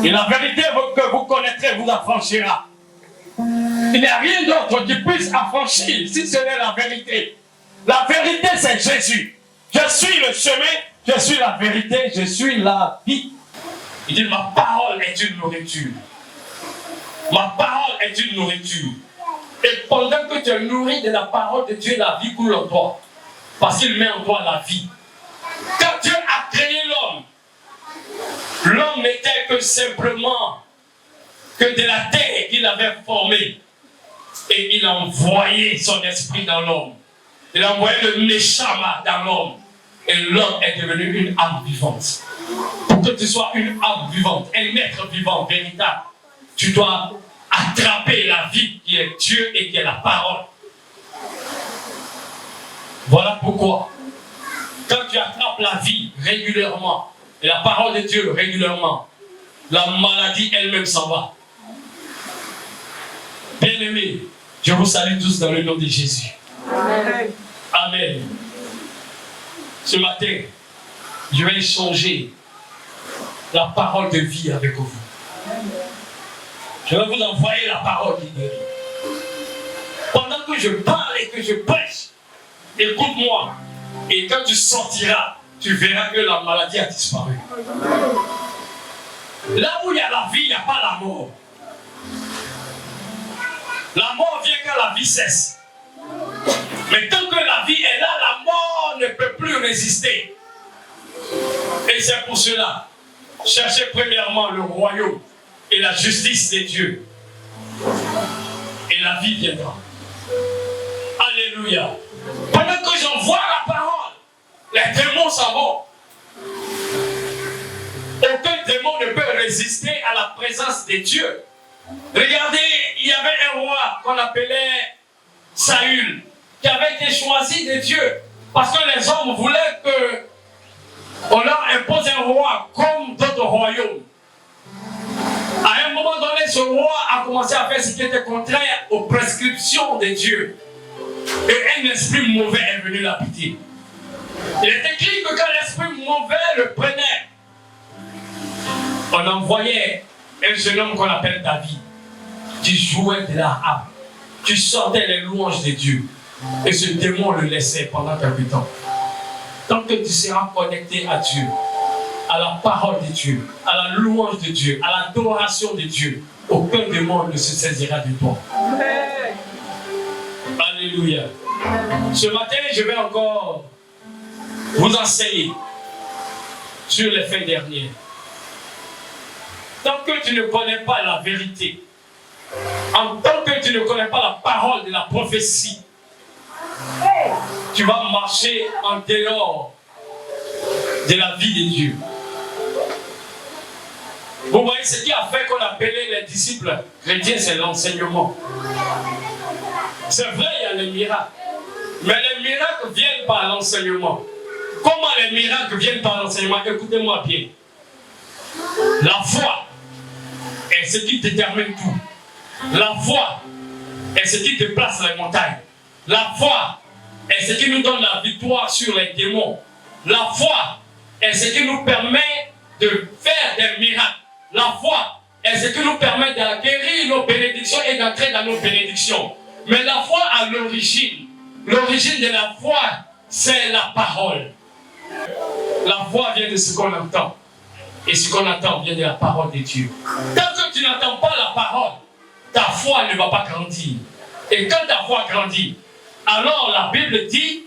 Et la vérité que vous connaîtrez vous affranchira. Il n'y a rien d'autre qui puisse affranchir si ce n'est la vérité. La vérité, c'est Jésus. Je suis le chemin, je suis la vérité, je suis la vie. Il dit, ma parole est une nourriture. Ma parole est une nourriture. Et pendant que tu es nourri de la parole de Dieu, la vie coule en toi. Parce qu'il met en toi la vie. Quand Dieu a créé l'homme, l'homme n'était que simplement que de la terre qu'il avait formée. Et il a envoyé son esprit dans l'homme. Il a envoyé le Neshama dans l'homme. Et l'homme est devenu une âme vivante. Pour que tu sois une âme vivante, un être vivant, véritable, tu dois attraper la vie qui est Dieu et qui est la parole. Voilà pourquoi, quand tu attrapes la vie régulièrement, et la parole de Dieu régulièrement, la maladie elle-même s'en va. Bien-aimés, je vous salue tous dans le nom de Jésus. Amen. Amen. Ce matin, je vais échanger la parole de vie avec vous. Je vais vous envoyer la parole qui guérit. Pendant que je parle et que je prêche, écoute-moi. Et quand tu sortiras, tu verras que la maladie a disparu. Là où il y a la vie, il n'y a pas la mort. La mort vient quand la vie cesse. Mais tant que la vie est là, la mort ne peut plus résister. Et c'est pour cela, cherchez premièrement le royaume et la justice de Dieu. Et la vie viendra. Alléluia. Pendant que j'envoie la parole, les démons s'en vont. Aucun démon ne peut résister à la présence de Dieu. Regardez, il y avait un roi qu'on appelait Saül, qui avait été choisi de Dieu. Parce que les hommes voulaient qu'on leur impose un roi comme d'autres royaumes. À un moment donné, ce roi a commencé à faire ce qui était contraire aux prescriptions de Dieu. Et un esprit mauvais est venu l'habiter. Il est écrit que quand l'esprit mauvais le prenait, on envoyait un jeune homme qu'on appelle David, qui jouait de la harpe, qui chantait les louanges de Dieu. Et ce démon le laissait pendant quelque temps. Tant que tu seras connecté à Dieu, à la parole de Dieu, à la louange de Dieu, à l'adoration de Dieu, aucun démon ne se saisira de toi. Amen. Alléluia. Ce matin, je vais encore vous enseigner sur les faits derniers. Tant que tu ne connais pas la vérité, en tant que tu ne connais pas la parole de la prophétie, tu vas marcher en dehors de la vie de Dieu. Vous voyez, ce qui a fait qu'on appelait les disciples chrétiens, c'est l'enseignement. C'est vrai, il y a les miracles. Mais les miracles viennent par l'enseignement. Comment les miracles viennent par l'enseignement? Écoutez-moi bien. La foi est ce qui détermine tout. La foi est ce qui déplace les montagnes. La foi est ce qui nous donne la victoire sur les démons. La foi est ce qui nous permet de faire des miracles. La foi est ce qui nous permet d'acquérir nos bénédictions et d'entrer dans nos bénédictions. Mais la foi a l'origine. L'origine de la foi, c'est la parole. La foi vient de ce qu'on entend. Et ce qu'on entend vient de la parole de Dieu. Tant que tu n'entends pas la parole, ta foi ne va pas grandir. Et quand ta foi grandit, alors la Bible dit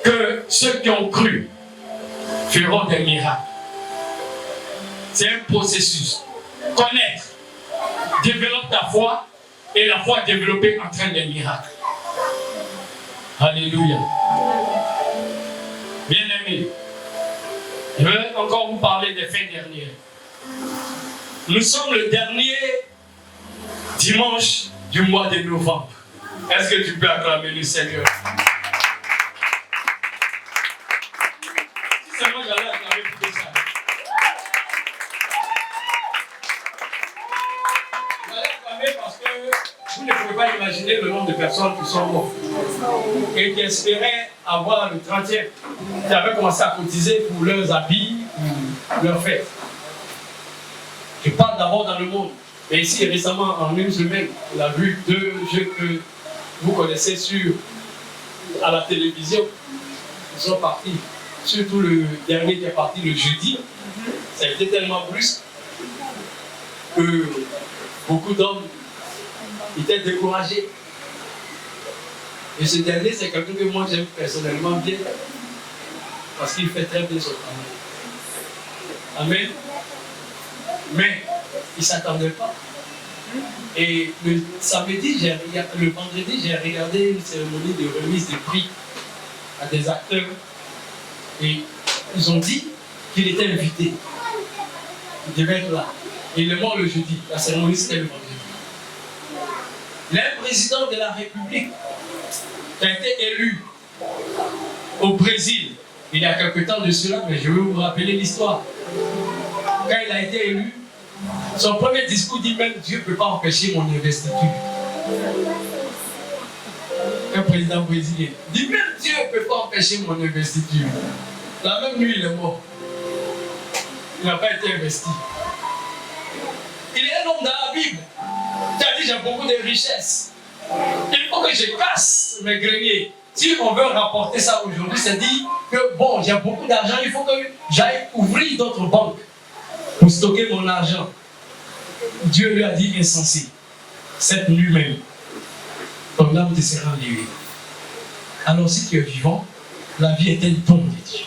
que ceux qui ont cru feront des miracles. C'est un processus. Connaître, développe ta foi, et la foi développée entraîne des miracles. Alléluia. Bien-aimés, je vais encore vous parler des faits derniers. Nous sommes le dernier dimanche du mois de novembre. Est-ce que tu peux acclamer le Seigneur? Si seulement j'allais acclamer pour ça. J'allais acclamer parce que vous ne pouvez pas imaginer le nombre de personnes qui sont mortes et qui espéraient avoir le 30e, qui avaient commencé à cotiser pour leurs habits, pour leurs fêtes. Je parle d'abord dans le monde. Mais ici, récemment, en une semaine, on a vu 2 jeux que vous connaissez à la télévision. Ils sont partis. Surtout le dernier qui est parti le jeudi. Ça a été tellement brusque que beaucoup d'hommes étaient découragés. Et ce dernier, c'est quelqu'un que moi j'aime personnellement bien. Parce qu'il fait très bien son travail. Amen. Mais il ne s'attendait pas. Et le vendredi, j'ai regardé une cérémonie de remise de prix à des acteurs. Et ils ont dit qu'il était invité. Il devait être là. Et il est mort le jeudi. La cérémonie, c'était le vendredi. Il y a un président de la République qui a été élu au Brésil il y a quelque temps de cela, mais je vais vous rappeler l'histoire. Quand il a été élu, son premier discours dit même Dieu ne peut pas empêcher mon investiture. Un président brésilien dit même Dieu ne peut pas empêcher mon investiture. La même nuit, il est mort. Il n'a pas été investi. Il est un homme dans la Bible qui a dit j'ai beaucoup de richesses. Il faut que je casse mes greniers. Si on veut rapporter ça aujourd'hui, c'est dit que bon, j'ai beaucoup d'argent, il faut que j'aille ouvrir d'autres banques pour stocker mon argent. Dieu lui a dit insensé. Cette nuit même, ton âme te sera enlevée. Alors si tu es vivant, la vie est un don de Dieu.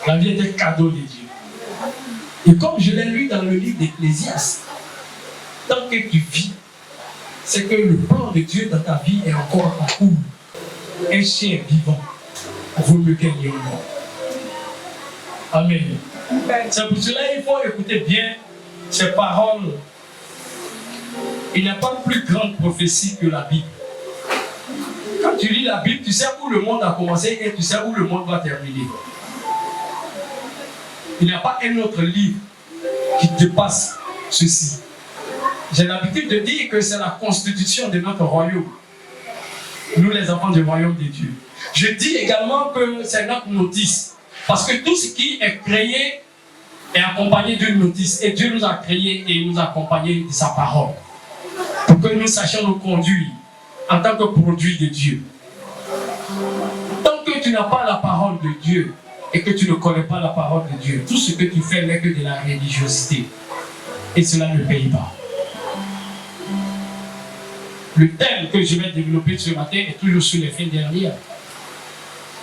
La vie est un cadeau de Dieu. Et comme je l'ai lu dans le livre d'Ecclésiaste, tant que tu vis, c'est que le plan de Dieu dans ta vie est encore en cours. Un chien vivant vaut mieux qu'un lion mort. Amen. C'est pour cela qu'il faut écouter bien ces paroles. Il n'y a pas plus grande prophétie que la Bible. Quand tu lis la Bible, tu sais où le monde a commencé et tu sais où le monde va terminer. Il n'y a pas un autre livre qui dépasse ceci. J'ai l'habitude de dire que c'est la constitution de notre royaume. Nous, les enfants du royaume de Dieu. Je dis également que c'est notre notice. Parce que tout ce qui est créé est accompagné d'une notice. Et Dieu nous a créés et il nous a accompagnés de sa parole. Pour que nous sachions nous conduire en tant que produit de Dieu. Tant que tu n'as pas la parole de Dieu et que tu ne connais pas la parole de Dieu, tout ce que tu fais n'est que de la religiosité. Et cela ne paye pas. Le thème que je vais développer ce matin est toujours sur les fins dernières.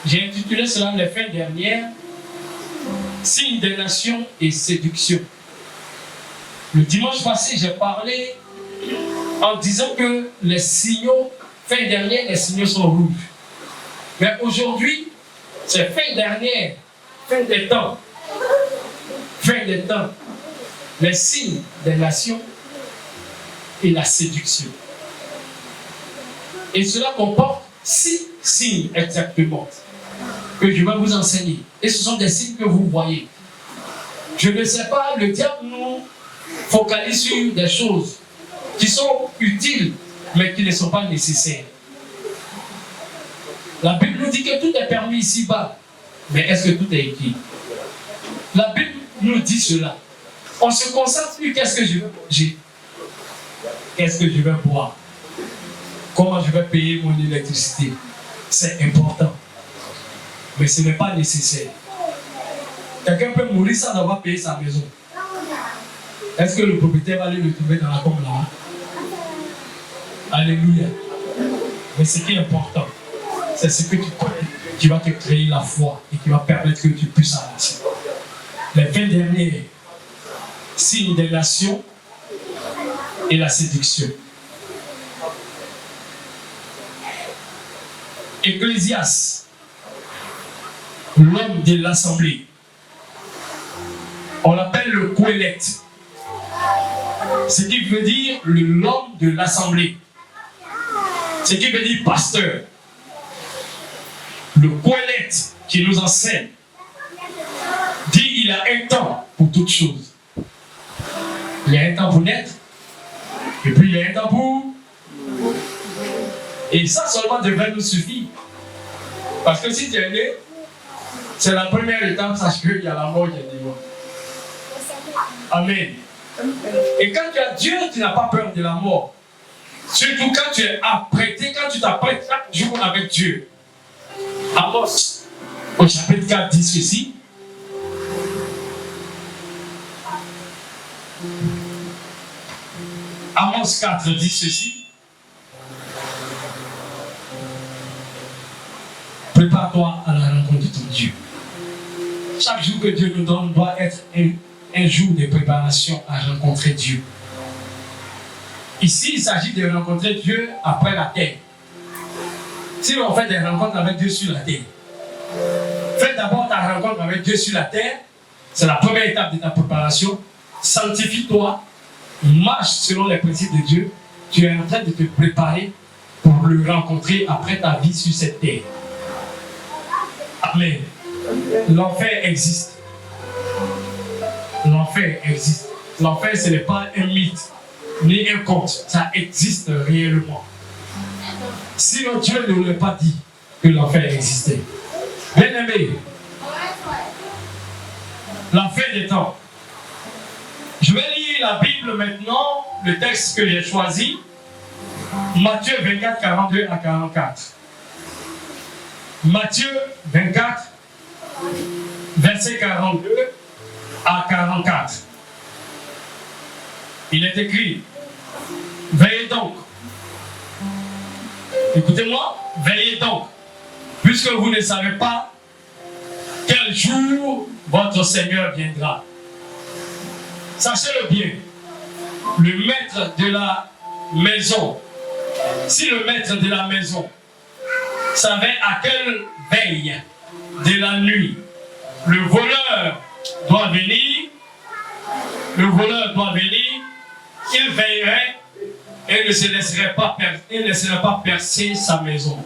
J'ai intitulé cela les fins dernières, signes des nations et séduction. Le dimanche passé, j'ai parlé en disant que les signaux, fin dernière, les signaux sont rouges. Mais aujourd'hui, c'est fin dernière, fin des temps, les signes des nations et la séduction. Et cela comporte 6 signes exactement que je vais vous enseigner. Et ce sont des signes que vous voyez. Je ne sais pas, le diable nous focalise sur des choses qui sont utiles, mais qui ne sont pas nécessaires. La Bible nous dit que tout est permis ici-bas, mais est-ce que tout est écrit? La Bible nous dit cela. On se concentre sur qu'est-ce que je veux manger, qu'est-ce que je vais boire, comment je vais payer mon électricité. C'est important, mais ce n'est pas nécessaire. Quelqu'un peut mourir sans avoir payé sa maison. Est-ce que le propriétaire va aller le trouver dans la tombe là-bas? Alléluia. Mais ce qui est important, c'est ce que tu connais, qui va te créer la foi et qui va permettre que tu puisses avancer. Les 20 derniers signes des nations et la séduction. Ecclésiaste, l'homme de l'assemblée. On l'appelle le Qoéleth. Ce qui veut dire l'homme de l'assemblée. Ce qui veut dire pasteur. Le Qoéleth qui nous enseigne dit il y a un temps pour toutes choses. Il y a un temps pour naître, et puis il y a un temps pour... Et ça seulement devrait nous suffire. Parce que si tu es né, c'est la première étape, sache qu'il y a la mort qui est devant. Amen. Et quand tu as Dieu, tu n'as pas peur de la mort. Surtout quand tu es apprêté, quand tu t'apprêtes chaque jour avec Dieu. Amos, au chapitre 4, dit ceci. Amos 4 dit ceci. Prépare-toi à la rencontre de ton Dieu. Chaque jour que Dieu nous donne doit être un jour de préparation à rencontrer Dieu. Ici, il s'agit de rencontrer Dieu après la terre. Si on fait des rencontres avec Dieu sur la terre, fais d'abord ta rencontre avec Dieu sur la terre. C'est la première étape de ta préparation. Sanctifie-toi, marche selon les principes de Dieu. Tu es en train de te préparer pour le rencontrer après ta vie sur cette terre. Amen. L'enfer existe. L'enfer existe. L'enfer, ce n'est pas un mythe, ni un conte. Ça existe réellement. Sinon, Dieu ne l'aurait pas dit que l'enfer existait. Bien-aimé, la fin des temps. Je vais lire la Bible maintenant, le texte que j'ai choisi. Matthieu 24, 42 à 44. Matthieu 24, verset 42 à 44. Il est écrit, veillez donc. Écoutez-moi, veillez donc, puisque vous ne savez pas quel jour votre Seigneur viendra. Sachez-le bien, le maître de la maison, si le maître de la maison savait à quelle veille de la nuit le voleur doit venir, il veillerait et ne se laisserait pas percer sa maison.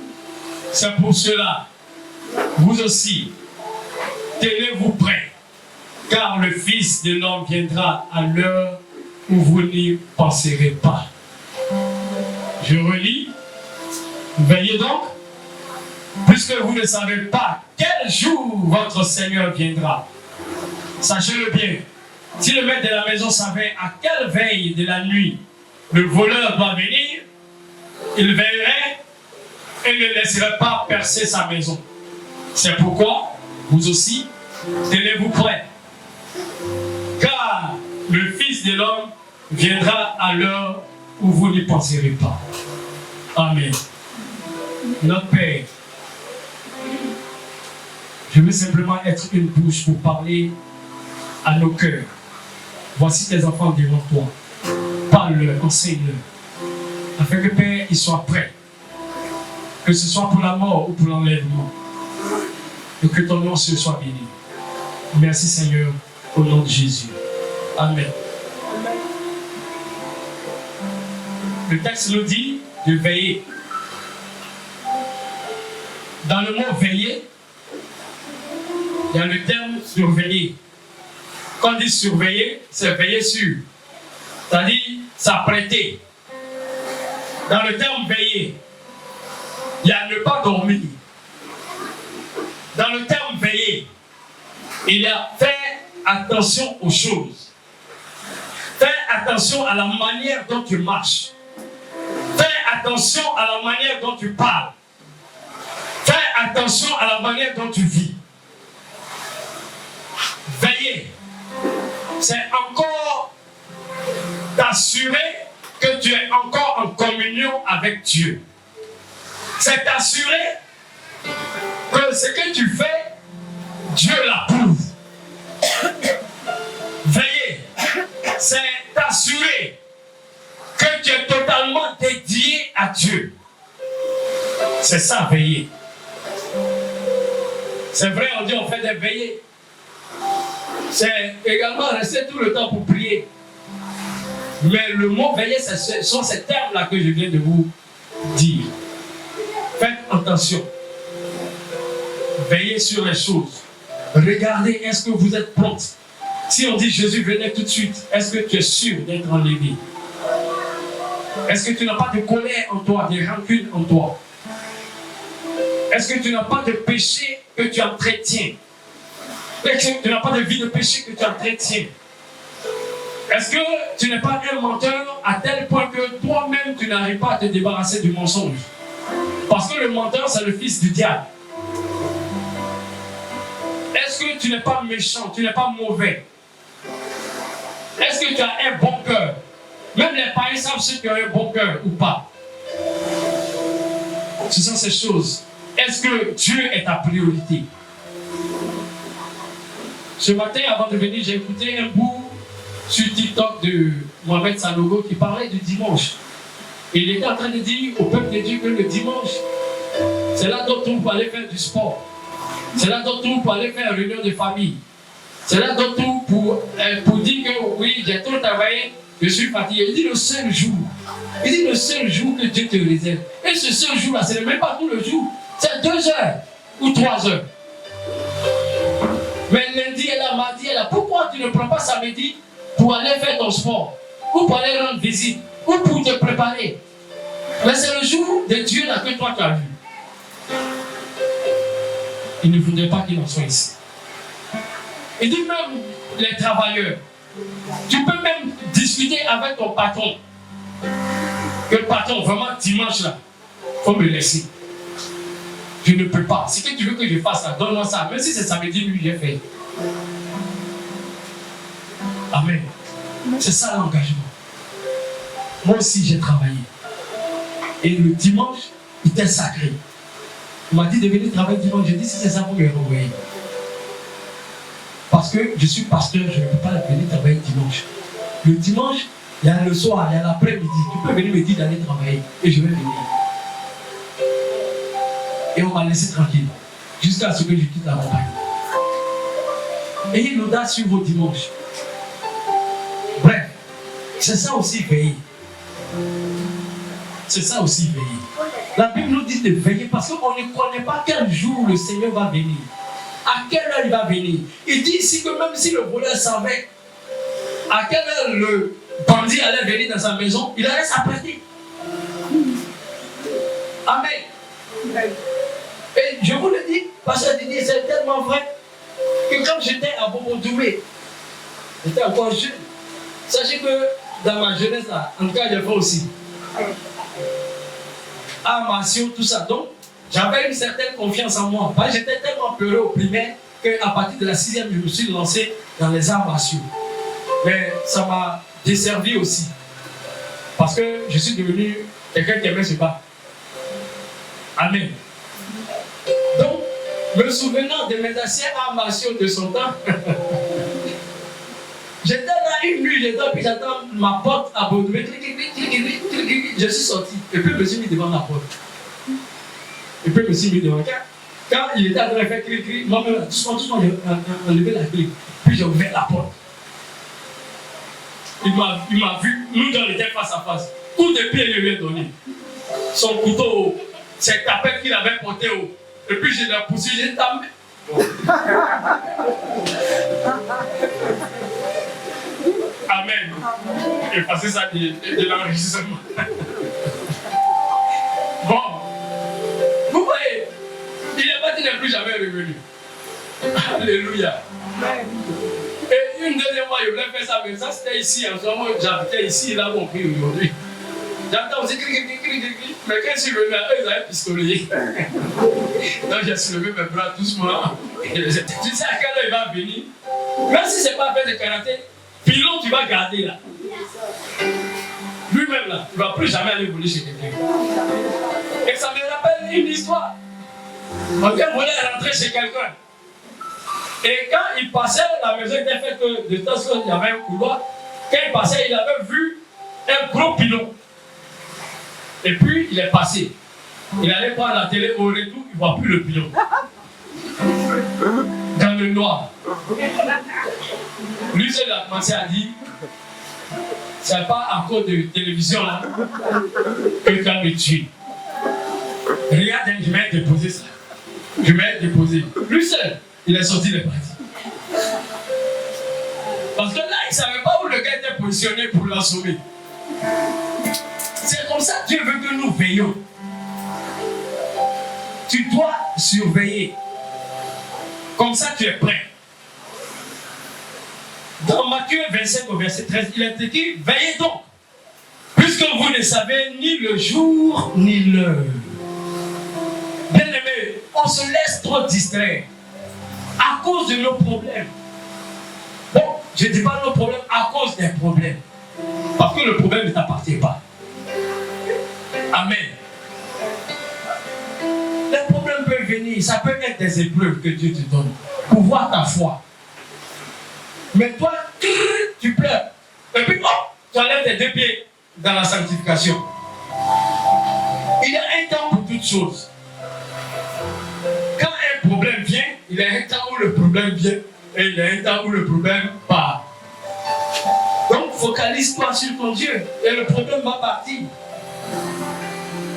C'est pour cela, vous aussi, tenez-vous prêts, car le Fils de l'homme viendra à l'heure où vous n'y penserez pas. Je relis. Veillez donc, puisque vous ne savez pas quel jour votre Seigneur viendra. Sachez-le bien, si le maître de la maison savait à quelle veille de la nuit le voleur doit venir, il veillerait et ne laisserait pas percer sa maison. C'est pourquoi, vous aussi, tenez-vous prêts, car le Fils de l'homme viendra à l'heure où vous n'y penserez pas. Amen. Notre Père, je veux simplement être une bouche pour parler à nos cœurs. Voici tes enfants devant toi. Parle-leur, enseigne-leur, afin que Père, ils soient prêts, que ce soit pour la mort ou pour l'enlèvement, et que ton nom se soit béni. Merci Seigneur, au nom de Jésus. Amen. Le texte nous dit de veiller. Dans le mot veiller, il y a le terme surveiller. Quand on dit surveiller, c'est veiller sur. C'est-à-dire s'apprêter. Dans le terme veiller, il y a ne pas dormir. Dans le terme veiller, il y a faire attention aux choses. Faire attention à la manière dont tu marches. Faire attention à la manière dont tu parles. Faire attention à la manière dont tu vis. Veiller, c'est encore t'assurer que tu es encore en communion avec Dieu. C'est t'assurer que ce que tu fais, Dieu l'approuve. Veiller, c'est t'assurer que tu es totalement dédié à Dieu. C'est ça, veiller. C'est vrai, on dit on fait des veillées. C'est également rester tout le temps pour prier. Mais le mot veiller, ce sont ces termes-là que je viens de vous dire. Faites attention. Veillez sur les choses. Regardez, est-ce que vous êtes prêts? Si on dit Jésus venait tout de suite, est-ce que tu es sûr d'être enlevé? Est-ce que tu n'as pas de colère en toi, de rancune en toi? Est-ce que tu n'as pas de péché que tu entretiens? Est-ce que tu n'as pas de vie de péché que tu entretiens? Est-ce que tu n'es pas un menteur à tel point que toi-même tu n'arrives pas à te débarrasser du mensonge? Parce que le menteur, c'est le fils du diable. Est-ce que tu n'es pas méchant, tu n'es pas mauvais? Est-ce que tu as un bon cœur? Même les païens savent si tu as un bon cœur ou pas. Ce sont ces choses. Est-ce que Dieu est ta priorité? Ce matin, avant de venir, j'ai écouté un bout sur TikTok de Mohamed Sanogo qui parlait du dimanche. Il était en train de dire au peuple de Dieu que le dimanche, c'est là d'autres pour aller faire du sport. C'est là d'autres pour aller faire une réunion de famille. C'est là d'autres pour dire que oui, j'ai trop travaillé, je suis fatigué. Il dit le seul jour. Il dit le seul jour que Dieu te réserve. Et ce seul jour-là, ce n'est même pas tout le jour. C'est 2 heures ou 3 heures. Mais lundi est là, mardi est là. Pourquoi tu ne prends pas samedi pour aller faire ton sport? Ou pour aller rendre visite? Ou pour te préparer? Mais c'est le jour de Dieu là que toi tu as vu. Il ne voudrait pas qu'il en soit ici. Il dit même les travailleurs. Tu peux même discuter avec ton patron. Que le patron, vraiment, dimanche là, il faut me laisser. Je ne peux pas. Ce que tu veux que je fasse là, donne-moi ça. Même si c'est samedi, lui, j'ai fait. Amen. C'est ça l'engagement. Moi aussi, j'ai travaillé. Et le dimanche, il était sacré. Il m'a dit de venir travailler dimanche. J'ai dit, si c'est ça, vous me renvoyez. Parce que je suis pasteur, je ne peux pas venir travailler dimanche. Le dimanche, il y a le soir, il y a l'après-midi. Tu peux venir me dire d'aller travailler. Et je vais venir. Et on m'a laissé tranquille. Jusqu'à ce que je quitte la montagne. Ayez l'audace sur vos dimanches. Bref, c'est ça aussi veiller. C'est ça aussi veiller. La Bible nous dit de veiller parce qu'on ne connaît pas quel jour le Seigneur va venir. À quelle heure il va venir. Il dit ici que même si le voleur savait à quelle heure le bandit allait venir dans sa maison, il allait s'apprêter. Amen. Et je vous le dis, parce que c'est tellement vrai que quand j'étais à Bobo-Doumé, j'étais encore jeune. Sachez que dans ma jeunesse, là, en tout cas, j'ai fait aussi. Armation, tout ça. Donc, j'avais une certaine confiance en moi. J'étais tellement peureux au primaire qu'à partir de la 6e, je me suis lancé dans les arts martiaux. Mais ça m'a desservi aussi. Parce que je suis devenu quelqu'un qui aimait se battre. Amen. Donc, me souvenant de mes anciens arts martiaux de son temps, j'étais là une nuit, j'attends ma porte à Baudouin. Je suis sorti. Et puis, je me suis mis devant la porte. Et puis, je me suis mis devant. Quand il était en train de faire cri, moi-même, doucement, j'ai enlevé la clé. Puis, j'ai ouvert la porte. Il m'a vu, nous deux, on était face à face. Coup de pied, il lui a donné. Son couteau, cette tapette qu'il avait porté haut. Et puis, je l'ai poussé, j'ai tapé. Amen. Et passer ça de l'enregistrement. Bon. Vous voyez, il est parti, il n'est plus jamais revenu. Alléluia. Et une deuxième fois, il voulait faire ça, mais ça c'était ici. En ce moment, j'habitais ici, là où on prie aujourd'hui. J'entends aussi cri. Mais quand je suis revenu, eux, ils avaient pistolet. Donc j'ai soulevé mes bras doucement. Tu sais à quelle heure il va venir. Même si ce n'est pas fait de karaté, pilon, tu vas garder là. Lui-même là, il ne va plus jamais aller voler chez quelqu'un. Et ça me rappelle une histoire. On vient voler rentrer chez quelqu'un. Et quand il passait, la maison était faite de temps qu'il y avait un couloir. Quand il passait, il avait vu un gros pilon. Et puis, il est passé. Il allait prendre la télé au retour, il ne voit plus le pilon. Dans le noir. Lui, il a commencé à dire, c'est pas à cause de télévision là que tu vas me tuer. Regarde, je vais déposer ça. Je vais déposer. Lui seul, il est sorti de parti. Parce que là, il ne savait pas où le gars était positionné pour l'assommer. C'est comme ça que Dieu veut que nous veillions. Tu dois surveiller. Comme ça, tu es prêt. Dans Matthieu 25 au verset 13, il est écrit, veillez donc, puisque vous ne savez ni le jour ni l'heure. Bien-aimés, on se laisse trop distraire à cause de nos problèmes. Bon, je ne dis pas nos problèmes à cause des problèmes. Parce que le problème ne t'appartient pas. Amen. Les problèmes peuvent venir, ça peut être des épreuves que Dieu te donne pour voir ta foi. Mais toi, tu pleures. Et puis, hop, tu enlèves tes deux pieds dans la sanctification. Il y a un temps pour toutes choses. Quand un problème vient, il y a un temps où le problème vient et il y a un temps où le problème part. Donc, focalise-toi sur ton Dieu et le problème va partir.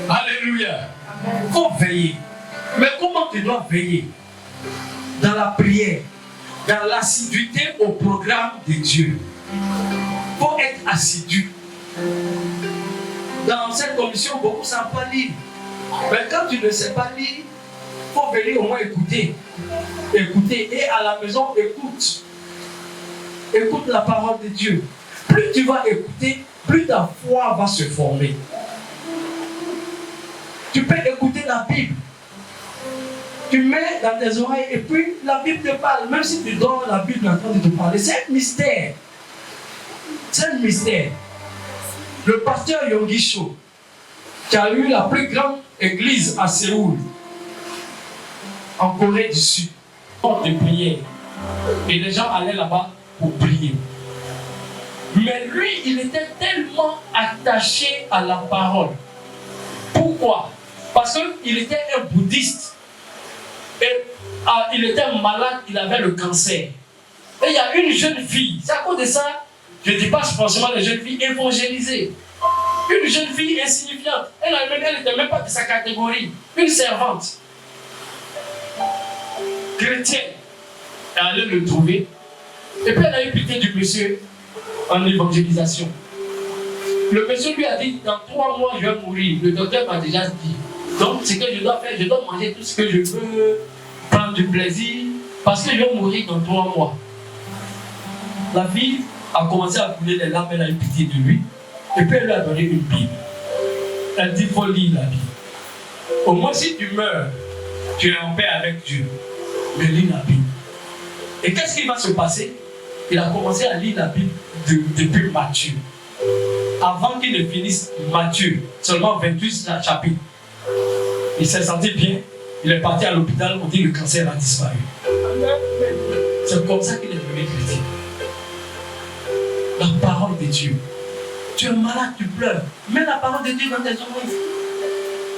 Alléluia. Il faut veiller. Mais comment tu dois veiller? Dans la prière, dans l'assiduité au programme de Dieu. Il faut être assidu. Dans cette commission, beaucoup ne savent pas lire. Mais quand tu ne sais pas lire, il faut venir au moins écouter. Écouter. Et à la maison, écoute. Écoute la parole de Dieu. Plus tu vas écouter, plus ta foi va se former. Tu peux écouter la Bible. Tu mets dans tes oreilles et puis la Bible te parle. Même si tu dors, la Bible est en train de te parler. C'est un mystère. C'est un mystère. Le pasteur Yonggi Cho, qui a eu la plus grande église à Séoul, en Corée du Sud, de prière. Et les gens allaient là-bas pour prier. Mais lui, il était tellement attaché à la parole. Pourquoi? Parce qu'il était un bouddhiste. Et il était malade, il avait le cancer. Et il y a une jeune fille, c'est à cause de ça, je ne dis pas forcément les jeunes filles évangélisées. Une jeune fille insignifiante. Elle n'était même pas de sa catégorie. Une servante. Chrétienne. Elle allait le trouver. Et puis elle a eu pitié du monsieur en évangélisation. Le monsieur lui a dit, dans 3 mois je vais mourir. Le docteur m'a déjà dit. Donc ce que je dois faire, je dois manger tout ce que je veux, prendre du plaisir, parce que je vais mourir dans 3 mois. La fille a commencé à couler les larmes, elle a eu pitié de lui. Et puis elle lui a donné une Bible. Elle dit, il faut lire la Bible. Au moins si tu meurs, tu es en paix avec Dieu. Mais lis la Bible. Et qu'est-ce qui va se passer? Il a commencé à lire la Bible depuis Matthieu. Avant qu'il ne finisse Matthieu, seulement 28 chapitres. Il s'est senti bien. Il est parti à l'hôpital, on dit que le cancer a disparu. C'est comme ça qu'il est devenu chrétien. La parole de Dieu. Tu es malade, tu pleures. Mets la parole de Dieu dans tes oreilles.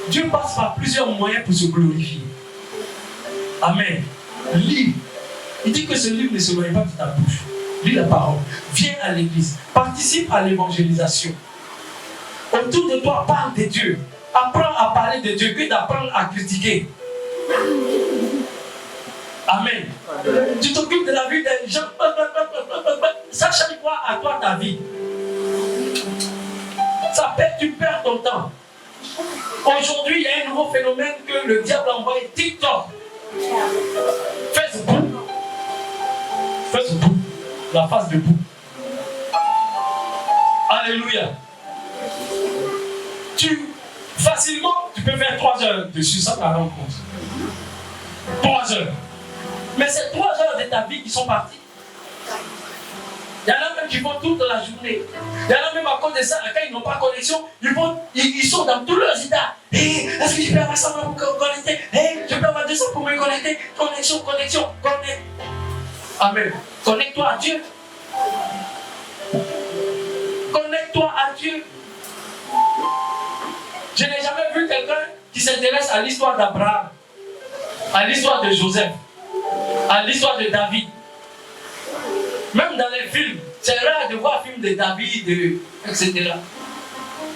Dieu passe par plusieurs moyens pour se glorifier. Amen. Lis. Il dit que ce livre ne se noie pas de ta bouche. Lis la parole. Viens à l'église. Participe à l'évangélisation. Autour de toi, parle de Dieu. Apprends à parler de Dieu que d'apprendre à critiquer. Amen. Tu t'occupes de la vie des gens. Ça change quoi à toi ta vie? Ça perd, tu perds ton temps. Aujourd'hui, il y a un nouveau phénomène que le diable a envoyé. TikTok. Facebook. Facebook. La face de boue. Alléluia. Facilement, tu peux faire 3 heures dessus sans t'en rendre compte. 3 heures. Mais c'est 3 heures de ta vie qui sont parties. Il y en a même qui font toute la journée. Il y en a même à cause de ça, quand ils n'ont pas connexion, ils sont dans tous leurs états. Hey, est-ce que je peux avoir ça pour me connecter? Hey, je peux avoir 200 pour me connecter? Connexion, connexion, connecte. Amen. Connecte-toi à Dieu. Connecte-toi à Dieu. Je n'ai jamais vu quelqu'un qui s'intéresse à l'histoire d'Abraham, à l'histoire de Joseph, à l'histoire de David. Même dans les films, c'est rare de voir un film de David, etc.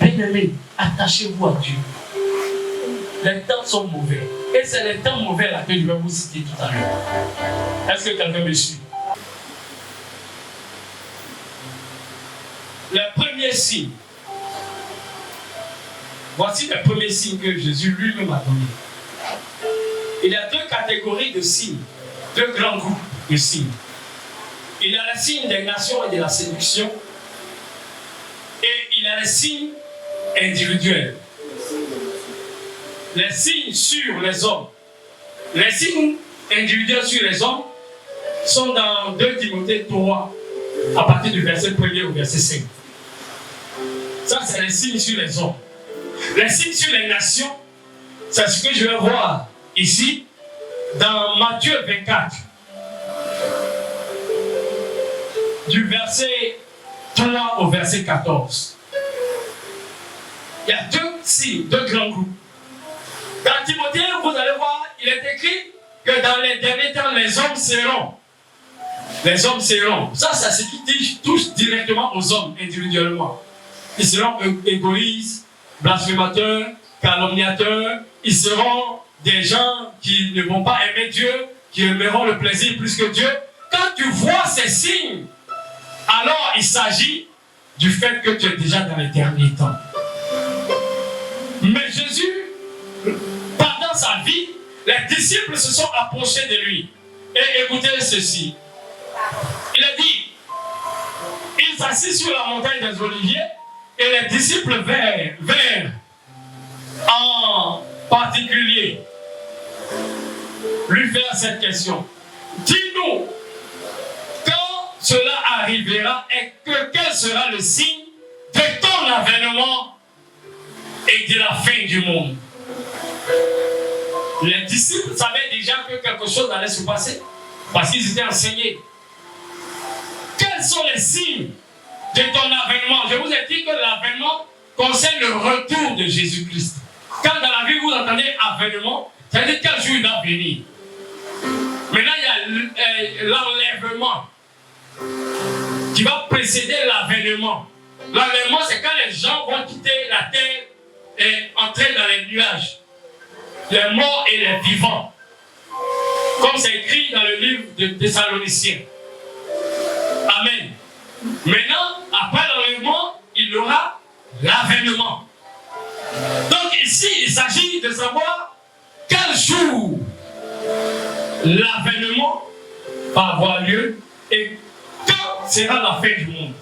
Bien-aimés, attachez-vous à Dieu. Les temps sont mauvais. Et c'est les temps mauvais là que je vais vous citer tout à l'heure. Est-ce que quelqu'un me suit? Le premier signe. Voici le premier signe que Jésus lui-même a donné. Il y a 2 catégories de signes, 2 grands groupes de signes. Il il y a les signes des nations et de la séduction. Et il y a les signes individuels. Les signes sur les hommes. Les signes individuels sur les hommes sont dans 2 Timothée 3, à partir du verset 1er au verset 5. Ça, c'est les signes sur les hommes. Les signes sur les nations, c'est ce que je vais voir ici, dans Matthieu 24, du verset 3 au verset 14. Il y a 2 signes, 2 grands groupes. Dans Timothée, vous allez voir, il est écrit que dans les derniers temps, les hommes seront. Les hommes seront. Ça, c'est ce qui touche directement aux hommes individuellement. Ils seront égoïstes, blasphémateurs, calomniateurs. Ils seront des gens qui ne vont pas aimer Dieu, qui aimeront le plaisir plus que Dieu. Quand tu vois ces signes, alors il s'agit du fait que tu es déjà dans les derniers temps. Mais Jésus, pendant sa vie, les disciples se sont approchés de lui. Et écoutez ceci. Il a dit, il s'assit sur la montagne des Oliviers et les disciples vinrent en particulier lui faire cette question. Dis-nous, quand cela arrivera et quel sera le signe de ton avènement et de la fin du monde? Les disciples savaient déjà que quelque chose allait se passer parce qu'ils étaient enseignés. Quels sont les signes de ton avènement? Je vous ai dit que l'avènement concerne le retour de Jésus-Christ. Quand dans la vie vous entendez avènement, ça veut dire quel jour il va venir. Maintenant il y a l'enlèvement qui va précéder l'avènement. L'enlèvement, c'est quand les gens vont quitter la terre et entrer dans les nuages. Les morts et les vivants. Comme c'est écrit dans le livre de Thessaloniciens. Amen. Maintenant, après l'enlèvement, il y aura l'avènement. Donc ici, il s'agit de savoir quel jour l'avènement va avoir lieu et quand sera la fin du monde.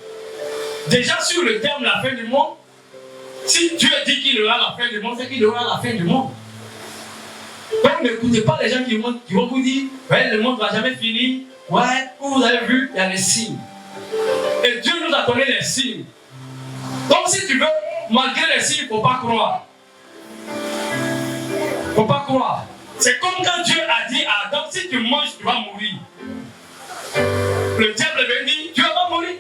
Déjà sur le terme la fin du monde, si Dieu dit qu'il y aura la fin du monde, c'est qu'il y aura la fin du monde. Donc n'écoutez pas les gens qui vont vous dire ouais, le monde ne va jamais finir. Ouais, vous avez vu, il y a les signes. Et Dieu nous a donné les signes. Donc si tu veux, malgré les signes, il ne faut pas croire. Il ne faut pas croire. C'est comme quand Dieu a dit à Adam, si tu manges, tu vas mourir. Le diable lui dit, tu vas pas mourir.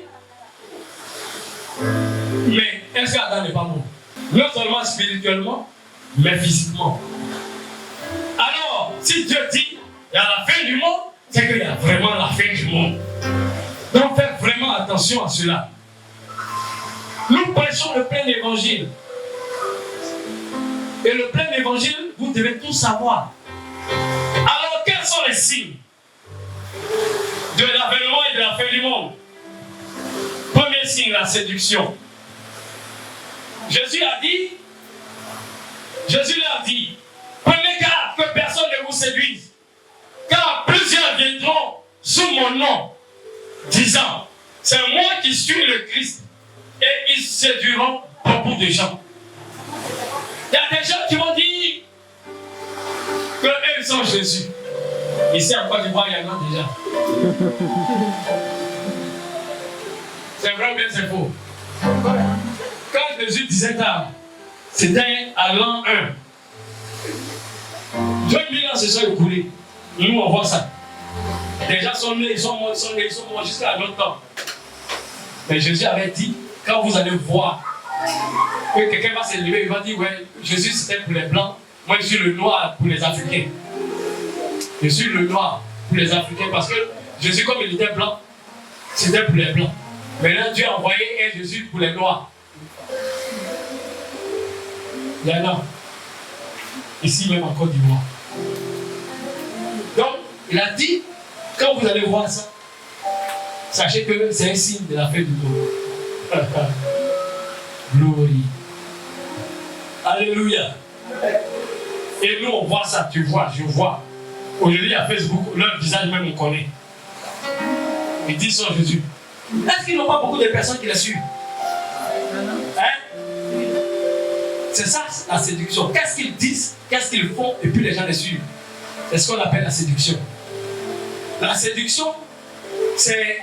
Mais est-ce qu'Adam n'est pas mort? Non seulement spirituellement, mais physiquement. Alors, si Dieu dit, il y a la fin du monde, c'est qu'il y a vraiment la fin du monde. Donc faites vraiment attention à cela. Nous prêchons le plein évangile. Et le plein évangile, vous devez tout savoir. Alors, quels sont les signes de l'avènement et de la fin du monde? Premier signe, la séduction. Jésus leur a dit, prenez garde que personne ne vous séduise, car plusieurs viendront sous mon nom, disant, c'est moi qui suis le Christ, et ils séduiront beaucoup de gens. Il y a des gens qui vont dire qu'eux sont Jésus. Ici en Côte d'Ivoire, il y en a déjà. C'est vrai ou bien c'est faux? Quand Jésus disait ça, c'était à l'an 1. 2000 ans se sont écoulés. Nous, on voit ça. Les gens sont nés, ils sont morts jusqu'à notre temps. Mais Jésus avait dit, quand vous allez voir que quelqu'un va se lever, il va dire, ouais, Jésus c'était pour les blancs, moi je suis le noir pour les Africains. Je suis le noir pour les Africains parce que Jésus, comme il était blanc, c'était pour les blancs. Maintenant, Dieu a envoyé un Jésus pour les noirs. Il y en a. Ici même en Côte d'Ivoire. Donc, il a dit, quand vous allez voir ça, sachez que c'est un signe de la fin du monde. Glory. Alléluia. Et nous, on voit ça, tu vois, je vois. Aujourd'hui, à Facebook, leur visage même, on connaît. Ils disent sur Jésus. Est-ce qu'ils n'ont pas beaucoup de personnes qui les suivent? Hein? C'est ça la séduction. Qu'est-ce qu'ils disent, qu'est-ce qu'ils font, et puis les gens les suivent. C'est ce qu'on appelle la séduction. La séduction, c'est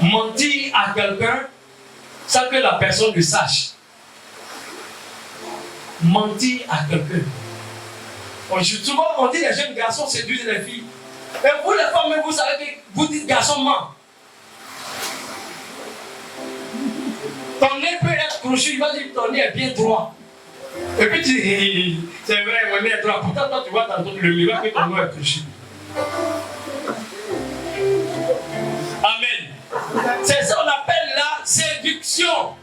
mentir à quelqu'un sans que la personne le sache. Mentir à quelqu'un. Souvent, on dit les jeunes garçons séduisent les filles. Mais vous, les femmes, vous savez que vous dites garçon ment. Ton nez peut être crochu, il va dire ton nez est bien droit. Et puis tu dis, c'est vrai, mon nez est droit. Pourtant, toi, tu vois dans le miroir que ton nez est crochu. Amen. C'est ça qu'on appelle la séduction.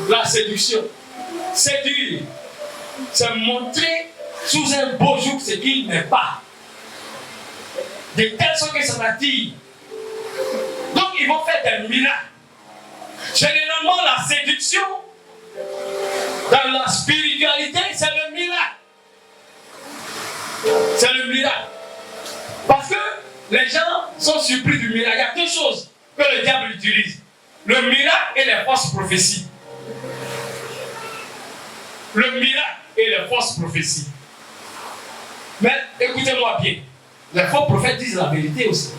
La séduction. Séduire. C'est montrer sous un beau jour ce qu'il n'est pas. De telle sorte que ça attire. Donc ils vont faire des miracles. Généralement la séduction dans la spiritualité c'est le miracle. C'est le miracle. Parce que les gens sont surpris du miracle. Il y a deux choses que le diable utilise. Le miracle et les fausses prophéties. Le miracle et les fausses prophéties. Mais écoutez-moi bien. Les faux prophètes disent la vérité aussi.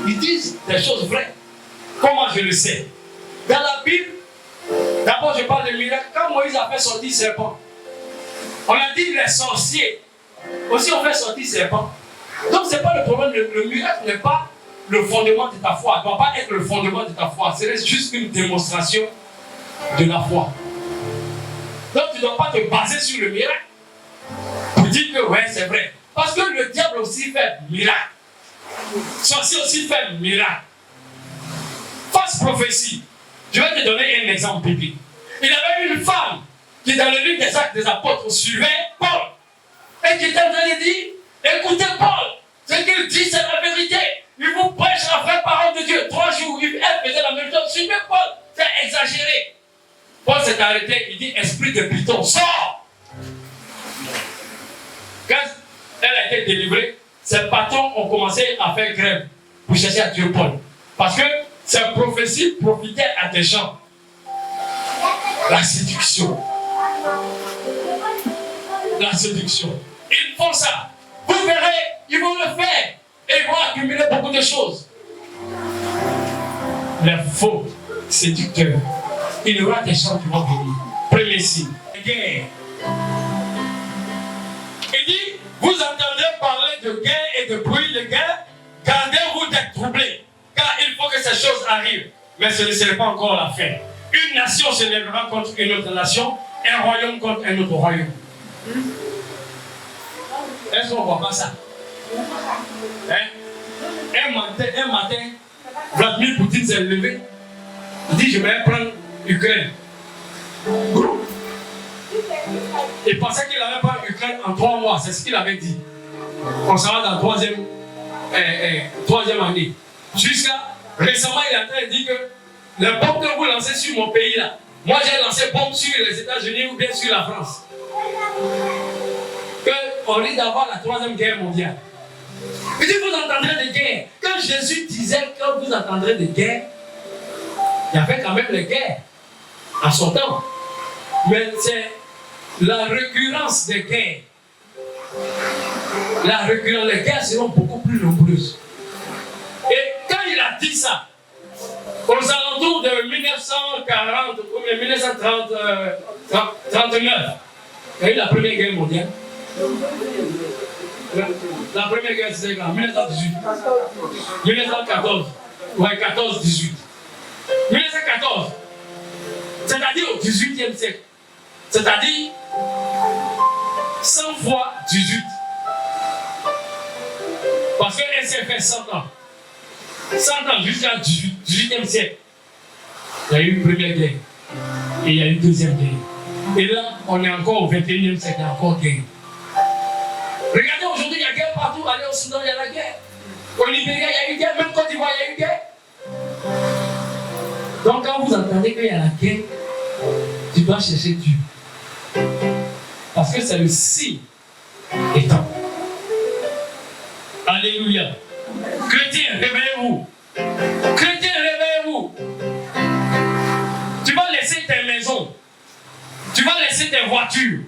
Ils disent des choses vraies. Comment je le sais? Dans la Bible, d'abord je parle de miracle. Quand Moïse a fait sortir serpent, on a dit les sorciers aussi ont fait sortir serpent. Donc ce n'est pas le problème. Le miracle n'est pas le fondement de ta foi. Il ne doit pas être le fondement de ta foi. C'est juste une démonstration de la foi. Donc tu ne dois pas te baser sur le miracle pour dire que ouais c'est vrai. Parce que le diable aussi fait miracle. Sorcier aussi fait miracle. Fausse prophétie. Je vais te donner un exemple biblique. Il y avait une femme qui dans le livre des Actes des Apôtres suivait Paul. Et qui était en train de dire, écoutez Paul, ce qu'il dit c'est la vérité. Il vous prêche la vraie parole de Dieu. 3 jours, elle faisait la même chose. Suivez Paul, c'est exagéré. Paul s'est arrêté, il dit, esprit de Python, sors. Quand elle a été délivrée, ses patrons ont commencé à faire grève pour chercher à tuer Paul. Parce que ces prophéties profitaient à des gens. La séduction. La séduction. Ils font ça. Vous verrez, ils vont le faire. Et ils vont accumuler beaucoup de choses. Les faux séducteurs. Il y aura des gens qui vont venir. Premier signe. Guerre. Il dit, vous entendez parler de guerre et de bruit de guerre. Gardez-vous d'être troublés. Car il faut que ces choses arrivent. Mais ce ne serait pas encore la fin. Une nation se lèvera contre une autre nation. Un royaume contre un autre royaume. Est-ce qu'on ne voit pas ça? Hein? Un matin, Vladimir Poutine s'est levé. Il dit, je vais prendre Ukraine. Il pensait qu'il allait prendre Ukraine en 3 mois. C'est ce qu'il avait dit. On sera dans la troisième année. Jusqu'à récemment, il est en train de dire que les bombes que vous lancez sur mon pays là, moi j'ai lancé bombes sur les États-Unis ou bien sur la France. Qu'on risque d'avoir la 3e guerre mondiale. Il dit, vous entendrez des guerres. Quand Jésus disait que vous entendrez des guerres, il y avait quand même les guerres à son temps. Mais c'est la récurrence des guerres. Les guerres seront beaucoup plus nombreuses. Et quand il a dit ça, aux alentours de 1940 ou 1939, il y a eu la première guerre mondiale. La première guerre, c'était quand 1918. 1914. Ouais, 14-18. 1914. C'est-à-dire au 18e siècle. C'est-à-dire 100 fois 18. Parce qu'elle s'est fait 100 ans. 100 ans jusqu'à 18e siècle. Il y a eu une première guerre. Et il y a eu une deuxième guerre. Et là, on est encore au 21e siècle, il y a encore guerre. Regardez aujourd'hui, il y a guerre partout. Allez au Soudan, il y a la guerre. Au Libéria, il y a eu guerre. Même Côte d'Ivoire, il y a eu guerre. Donc quand vous entendez qu'il y a la guerre, tu dois chercher Dieu. Parce que c'est le signe des temps. Alléluia. voiture.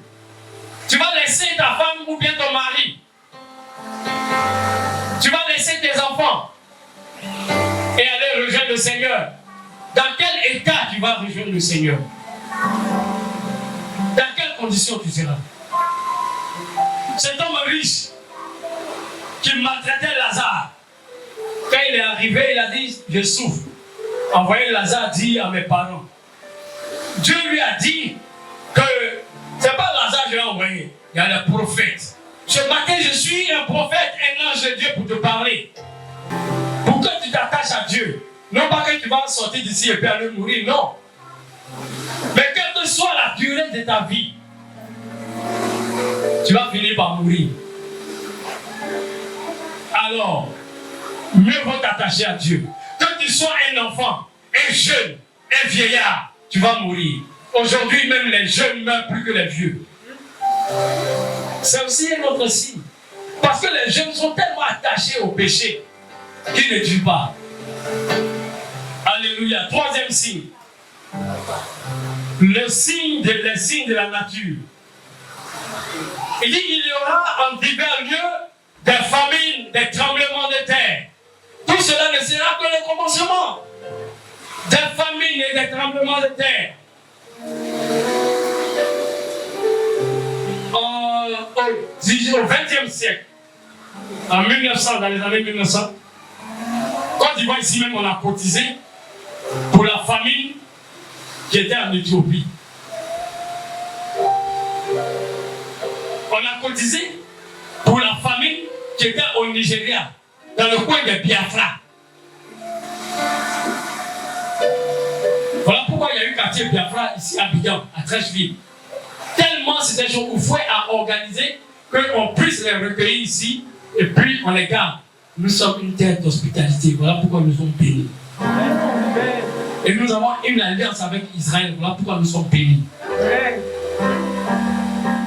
Tu vas laisser ta femme ou bien ton mari. Tu vas laisser tes enfants et aller rejoindre le Seigneur. Dans quel état tu vas rejoindre le Seigneur? Dans quelles conditions tu seras? Cet homme riche qui maltraitait Lazare, quand il est arrivé, il a dit, je souffre. Envoyez Lazare dire à mes parents. Dieu lui a dit que c'est pas Lazare que je l'ai envoyé, il y a le prophète. Ce matin, je suis un prophète, un ange de Dieu pour te parler. Pour que tu t'attaches à Dieu. Non pas que tu vas sortir d'ici et puis aller mourir, non. Mais quelle que soit la durée de ta vie, tu vas finir par mourir. Alors, mieux vaut t'attacher à Dieu. Que tu sois un enfant, un jeune, un vieillard, tu vas mourir. Aujourd'hui, même les jeunes meurent plus que les vieux. C'est aussi un autre signe. Parce que les jeunes sont tellement attachés au péché qu'ils ne tuent pas. Alléluia. Troisième signe. Les signes de la nature. Il dit il y aura en divers lieux des famines, des tremblements de terre. Tout cela ne sera que le commencement. Des famines et des tremblements de terre. Au XXe siècle, en 1900, dans les années 1900, Côte d'Ivoire, ici même, on a cotisé pour la famine qui était en Éthiopie. On a cotisé pour la famine qui était au Nigeria, dans le coin de Biafra. Voilà pourquoi il y a eu quartier Biafra ici à Abidjan, à Trècheville. Tellement c'était chaud, où Fouet a organisé qu'on puisse les recueillir ici et puis on les garde. Nous sommes une terre d'hospitalité. Voilà pourquoi nous sommes bénis. Et nous avons une alliance avec Israël. Voilà pourquoi nous sommes bénis.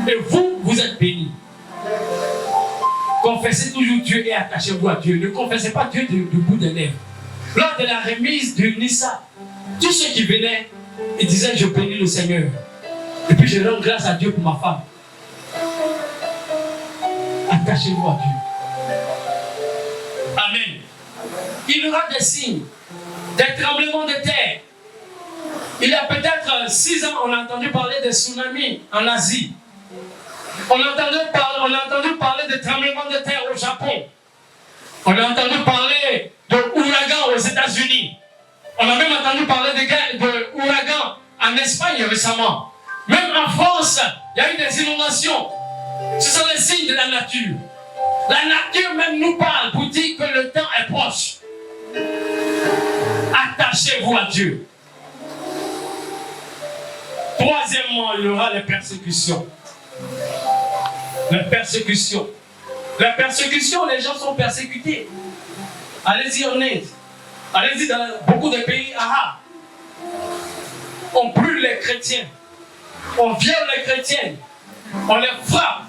Et vous, vous êtes bénis. Confessez toujours Dieu et attachez-vous à Dieu. Ne confessez pas Dieu du bout des lèvres. Lors de la remise du Nissa, tous ceux qui venaient, ils disaient je bénis le Seigneur. Et puis je rends grâce à Dieu pour ma femme. Attachez-vous à Dieu. Amen. Il y aura des signes, des tremblements de terre. Il y a peut-être 6 ans, on a entendu parler des tsunamis en Asie. On a entendu parler de tremblements de terre au Japon. On a entendu parler d'ouragans aux États-Unis. On a même entendu parler d'ouragans en Espagne récemment. Même en France, il y a eu des inondations. Ce sont les signes de la nature. La nature même nous parle pour dire que le temps est proche. Attachez-vous à Dieu. Troisièmement, il y aura les persécutions. Les persécutions. La persécution, les gens sont persécutés. Allez-y en Inde. Allez-y dans beaucoup de pays arabes. On brûle les chrétiens. On viole les chrétiens. On les frappe.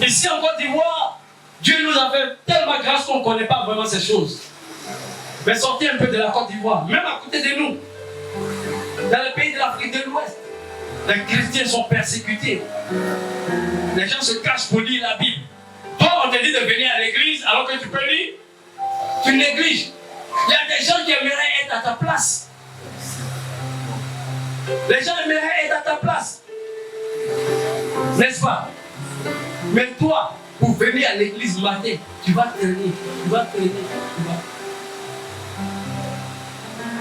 Ici en Côte d'Ivoire, Dieu nous a fait tellement grâce qu'on ne connaît pas vraiment ces choses. Mais sortez un peu de la Côte d'Ivoire, même à côté de nous. Dans les pays de l'Afrique de l'Ouest, les chrétiens sont persécutés. Les gens se cachent pour lire la Bible. Toi, on te dit de venir à l'église alors que tu peux lire. Tu négliges. Il y a des gens qui aimeraient être à ta place. Les gens aimeraient être à ta place. N'est-ce pas? Mais toi, pour venir à l'église matin, tu vas traîner.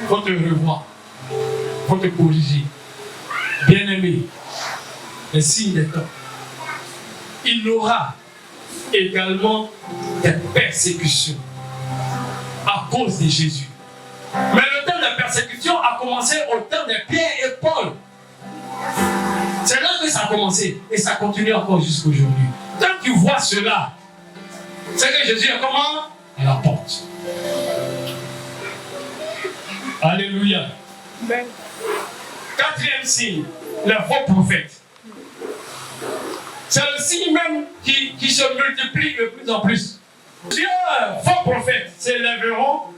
Il faut te revoir. Il faut te corriger. Bien-aimé, les signes des temps. Il y aura également des persécutions à cause de Jésus. Mais le temps de persécution a commencé au temps de Pierre et Paul. C'est là que ça a commencé et ça continue encore jusqu'à aujourd'hui. Quand tu vois cela, c'est que Jésus est comment? À la porte. Alléluia. Amen. Quatrième signe, les faux prophètes. C'est le signe même qui se multiplie de plus en plus. Plusieurs faux prophètes s'élèveront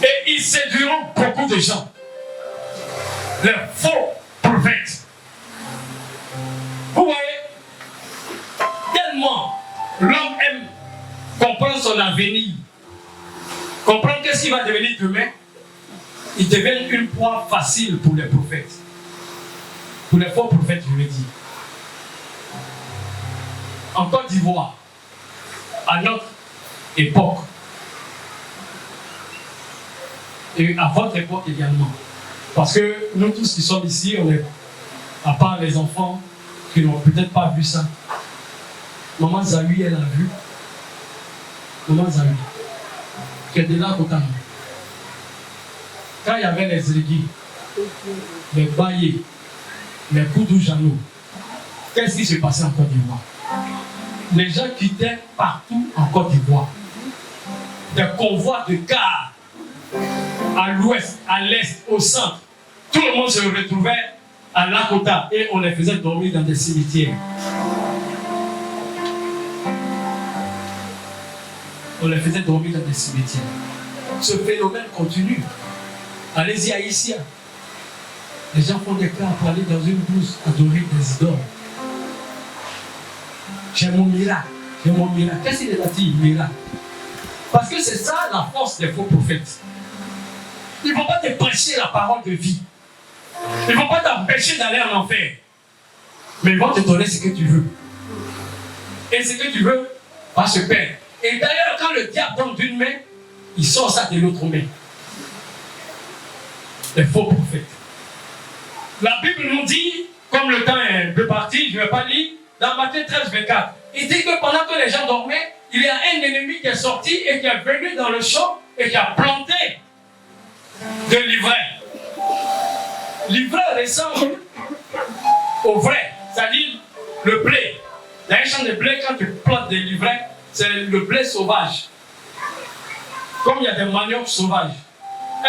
et ils séduiront beaucoup de gens. Les faux prophètes. L'homme aime comprendre son avenir, comprendre qu'est-ce qu'il va devenir demain. Il devient une proie facile pour les prophètes. Pour les faux prophètes, je veux dire. En Côte d'Ivoire, à notre époque, et à votre époque également, parce que nous tous qui sommes ici, on est, à part les enfants qui n'ont peut-être pas vu ça, Maman Zawi, elle a vu. Maman Zawi, qui est de là au Cameroun. Quand il y avait les Zrégui, les Baye, les Koudou-Janou, qu'est-ce qui se passait en Côte d'Ivoire? Les gens quittaient partout en Côte d'Ivoire. Des convois de cars à l'ouest, à l'est, au centre. Tout le monde se retrouvait à Lakota et on les faisait dormir dans des cimetières. On les faisait dormir dans des cimetières. Ce phénomène continue. Allez-y à Issia. Les gens font des cas pour aller dans une brousse adorer des idoles. J'ai mon miracle. J'ai mon miracle. Qu'est-ce qu'il a dit, miracle? Parce que c'est ça la force des faux prophètes. Ils ne vont pas te prêcher la parole de vie. Ils ne vont pas t'empêcher d'aller en enfer. Mais ils vont te donner ce que tu veux. Et ce que tu veux va se perdre. Et d'ailleurs, quand le diable donne d'une main, il sort ça de l'autre main. Les faux prophètes. La Bible nous dit, comme le temps est un peu parti, je ne vais pas lire, dans Matthieu 13, 24, il dit que pendant que les gens dormaient, il y a un ennemi qui est sorti et qui est venu dans le champ et qui a planté de l'ivraie. L'ivraie ressemble au vrai, c'est-à-dire le blé. Dans un champ de blé, quand tu plantes de l'ivraie, c'est le blé sauvage. Comme il y a des maniocs sauvages.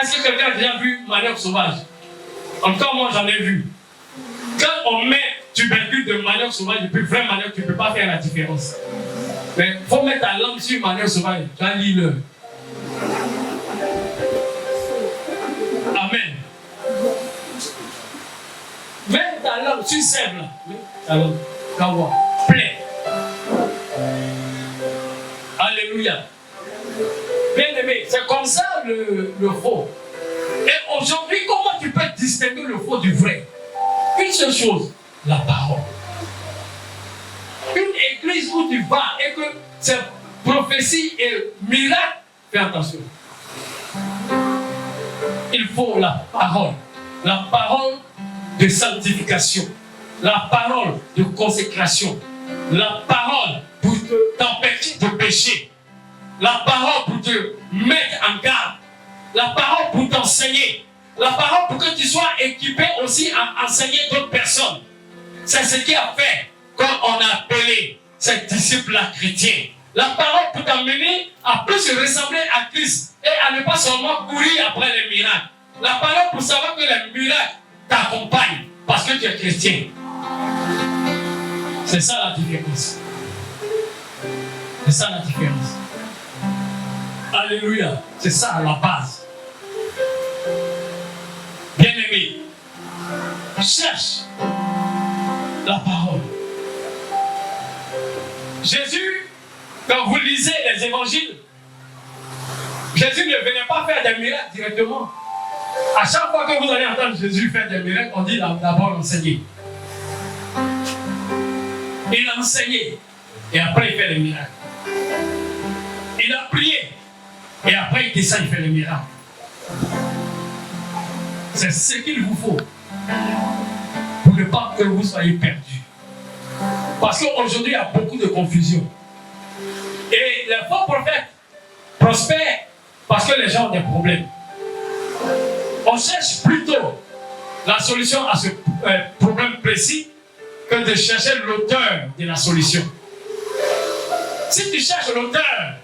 Est-ce que quelqu'un a déjà vu manioc sauvage? Encore moi j'en ai vu. Quand on met tubercule de manioc sauvage et puis vrai manioc, tu ne peux pas faire la différence. Mais il faut mettre ta langue sur manioc sauvage. Tu vas lire le. Amen. Mets ta langue sur sève là. Ta langue. T'envoies. Plein. Alléluia. Bien aimé, c'est comme ça le faux. Et aujourd'hui, comment tu peux distinguer le faux du vrai? Une seule chose, la parole. Une église où tu vas et que c'est prophétie et miracle, fais attention. Il faut la parole de sanctification, la parole de consécration, la parole pour t'empêcher de pécher, la parole pour te mettre en garde, la parole pour t'enseigner, la parole pour que tu sois équipé aussi à enseigner d'autres personnes. C'est ce qui a fait qu'on a appelé ces disciples-là chrétiens. La parole pour t'amener à plus se ressembler à Christ et à ne pas seulement courir après les miracles. La parole pour savoir que les miracles t'accompagnent parce que tu es chrétien. C'est ça la différence. C'est ça la différence. Alléluia. C'est ça la base. Bien-aimé, cherche la parole. Jésus, quand vous lisez les évangiles, Jésus ne venait pas faire des miracles directement. À chaque fois que vous allez entendre Jésus faire des miracles, on dit d'abord enseigner. Il a enseigné et après il fait les miracles. Il a prié et après il descend, il fait les miracles. C'est ce qu'il vous faut pour ne pas que vous soyez perdus. Parce qu'aujourd'hui, il y a beaucoup de confusion. Et les faux prophètes prospèrent parce que les gens ont des problèmes. On cherche plutôt la solution à ce problème précis que de chercher l'auteur de la solution. Si tu cherches l'auteur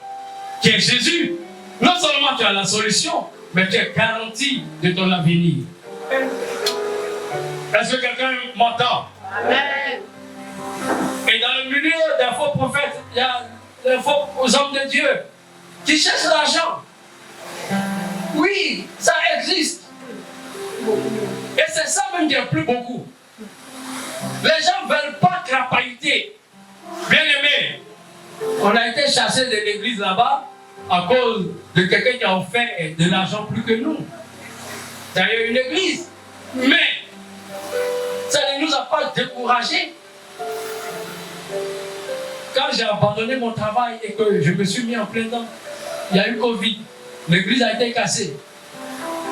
qui est Jésus, non seulement tu as la solution, mais tu es garanti de ton avenir. Est-ce que quelqu'un m'entend? Amen. Et dans le milieu des faux prophètes, il y a des faux hommes de Dieu qui cherchent l'argent. Oui, ça existe. Et c'est ça même qu'il n'y a plus beaucoup. Les gens ne veulent pas crapahuter. Bien aimé, On a été chassé de l'église là-bas à cause de quelqu'un qui a offert de l'argent plus que nous. D'ailleurs, une église. Mais ça ne nous a pas découragés. Quand j'ai abandonné mon travail et que je me suis mis en plein temps, il y a eu Covid. L'église a été cassée.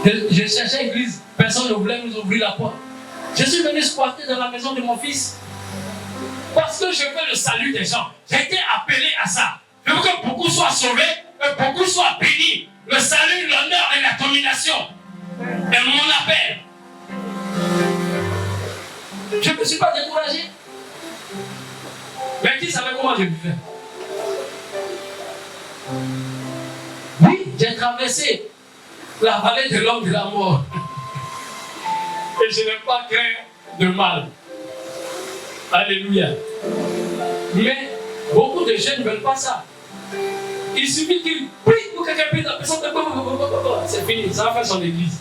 Je cherchais l'église. Personne ne voulait nous ouvrir la porte. Je suis venu squatter dans la maison de mon fils. Parce que je veux le salut des gens. J'ai été appelé à ça. Je veux que beaucoup soient sauvés, que beaucoup soient bénis. Le salut, l'honneur et la domination est mon appel. Je ne me suis pas découragé. Mais qui savait comment je vivais? Oui, j'ai traversé la vallée de l'homme de la mort. Et je n'ai pas craint de mal. Alléluia. Mais beaucoup de jeunes ne veulent pas ça. Il suffit qu'ils prient pour que quelqu'un prie, la personne de... C'est fini, ça va faire son église.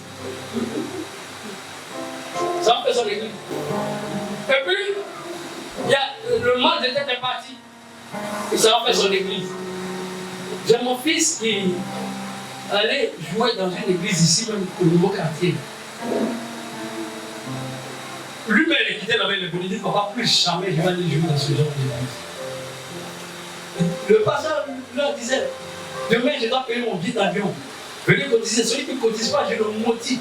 Ça va faire son église. Et puis, il y a le mal de tête est parti. Et ça va faire son église. J'ai mon fils qui allait jouer dans une église ici même au nouveau quartier. Lui-même, il quittait la veille de il dit, papa, plus jamais je vais aller jouer dans ce genre d'église. Le pasteur leur disait, demain je dois payer mon billet d'avion. Venez cotiser, celui qui ne cotise pas, je le motive.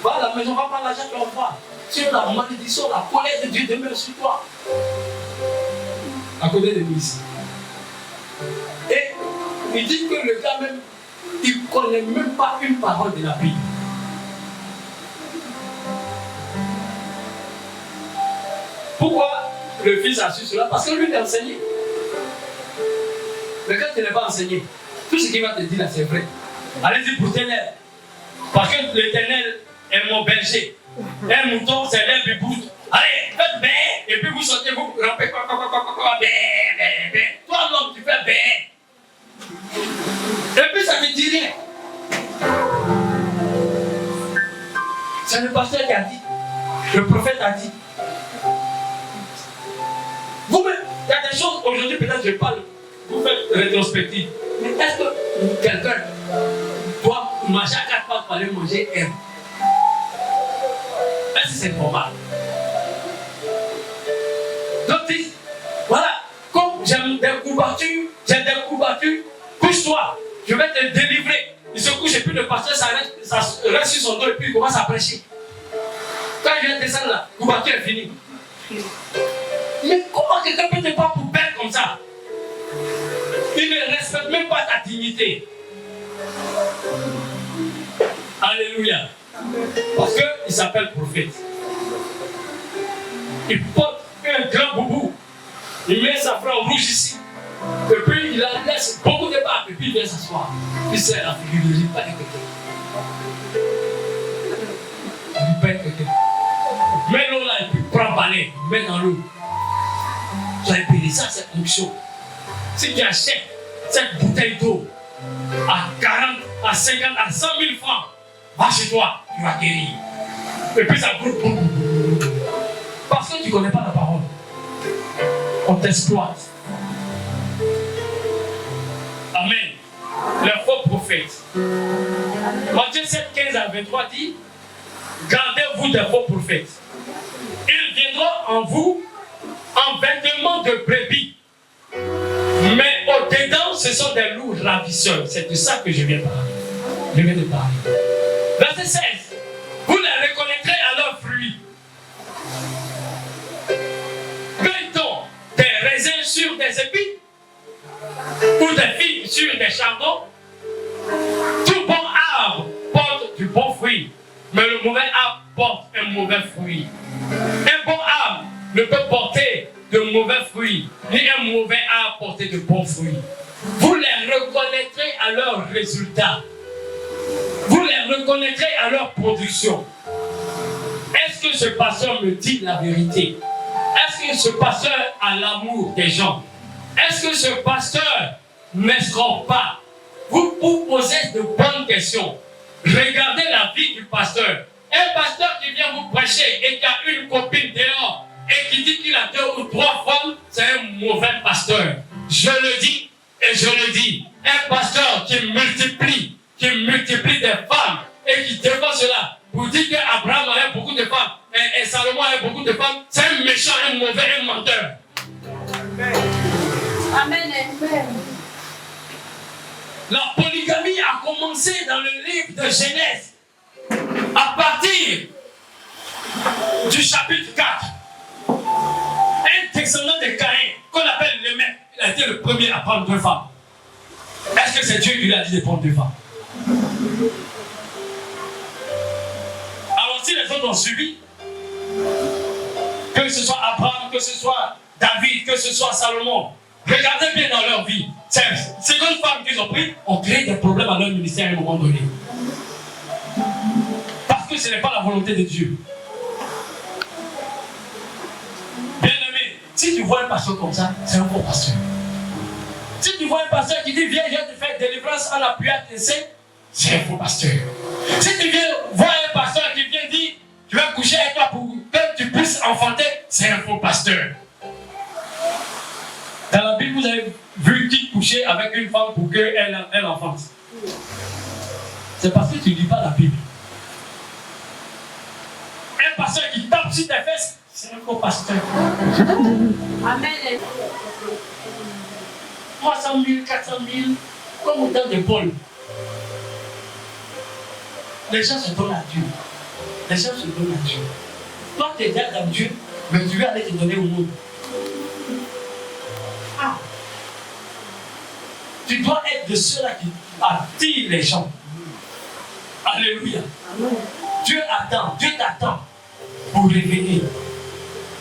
Va à la maison, va prendre l'argent de l'enfant. Sur la malédiction, la colère de Dieu demeure sur toi. À côté de nous ici. Et il dit que le gars même, il ne connaît même pas une parole de la Bible. Pourquoi le fils a su cela? Parce que lui, il est enseigné. Mais quand tu n'es pas enseigné, tout ce qu'il va te dire là, c'est vrai. Allez-y pour l'éternel. Parce que l'éternel est mon berger. Un mouton, c'est l'herbe et bout. Allez, faites bé. Et puis vous sortez, vous rampez, bé, bé, bé. Toi, l'homme, tu fais bé. Et puis ça ne dit rien. C'est le pasteur qui a dit. Le prophète a dit. Vous-même, il y a des choses, aujourd'hui peut-être je parle, vous faites rétrospective. Mais est-ce que quelqu'un doit manger à 4 pattes pour aller manger herbe? Est-ce que c'est normal? Donc, voilà, comme j'aime des coups battus, couche-toi, je vais te délivrer. Il se couche et puis le pasteur reste sur son dos et puis il commence à prêcher. Quand il vient descendre là, coup battu est fini. Mais comment quelqu'un peut te prendre pour bête comme ça? Il ne respecte même pas ta dignité. Alléluia. Parce qu'il s'appelle prophète. Il porte un grand boubou. Il met sa flamme rouge ici. Et puis il la laisse beaucoup de barbe. Et puis il vient s'asseoir. Il sert la figure, il ne lit pas de quelqu'un. Il ne lit pas de quelqu'un. Mets l'eau là et puis prends le balai. Mets dans l'eau. Tu as payé ça, c'est fonction. Si tu achètes cette bouteille d'eau à 40, à 50, à 100 000 francs, va chez toi, tu vas guérir. Et puis ça brûle. Parce que tu ne connais pas la parole. On t'exploite. Amen. Les faux prophètes. Matthieu 7, 15 à 23 dit, gardez-vous des faux prophètes. Ils viendront en vous en vêtements de brebis. Mais au-dedans, ce sont des loups ravisseurs. C'est de ça que je viens de parler. Je viens de parler. Verset 16. Vous les reconnaîtrez à leurs fruits. Cueille-t-on des raisins sur des épis? Ou des figues sur des chardons? Tout bon arbre porte du bon fruit, mais le mauvais arbre porte un mauvais fruit. Un bon arbre ne peut porter de mauvais fruits, ni un mauvais arbre porter de bons fruits. Vous les reconnaîtrez à leurs résultats. Vous les reconnaîtrez à leur production. Est-ce que ce pasteur me dit la vérité? Est-ce que ce pasteur a l'amour des gens? Est-ce que ce pasteur n'escroque pas? Vous vous posez de bonnes questions. Regardez la vie du pasteur. Un pasteur qui vient vous prêcher et qui a une copine dehors et qui dit qu'il a 2 ou 3 femmes, c'est un mauvais pasteur. je le dis et je le dis, un pasteur qui multiplie des femmes et qui défend cela pour dire qu'Abraham avait beaucoup de femmes et Salomon avait beaucoup de femmes, c'est un méchant, un mauvais, un menteur. Amen. Amen. La polygamie a commencé dans le livre de Genèse à partir du chapitre 4. Un descendant de Caïn, qu'on appelle Lémec, il a été le premier à prendre 2 femmes. Est-ce que c'est Dieu qui lui a dit de prendre 2 femmes? Alors si les autres ont suivi, que ce soit Abraham, que ce soit David, que ce soit Salomon, regardez bien dans leur vie. Ces secondes femmes qu'ils ont prises ont créé des problèmes à leur ministère à un moment donné. Parce que ce n'est pas la volonté de Dieu. Bien-aimé, si tu vois un pasteur comme ça, c'est un faux pasteur. Si tu vois un pasteur qui dit viens, je vais te faire délivrance en appuyant tes seins, c'est un faux pasteur. Si tu viens voir un pasteur qui vient dire tu vas coucher avec toi pour que tu puisses enfanter, c'est un faux pasteur. Dans la Bible, vous avez vu qui coucher avec une femme pour qu'elle enfante. C'est parce que tu ne lis pas la Bible. Un pasteur qui tape sur tes fesses, c'est un faux pasteur. Amen. 300 000, 400 000, comme autant d'épaules. Les gens se donnent à Dieu. Les gens se donnent à Dieu. Toi, tu es déjà dans Dieu, mais Dieu va aller te donner au monde. Ah. Tu dois être de ceux-là qui attirent les gens. Alléluia. Amen. Dieu t'attend pour revenir.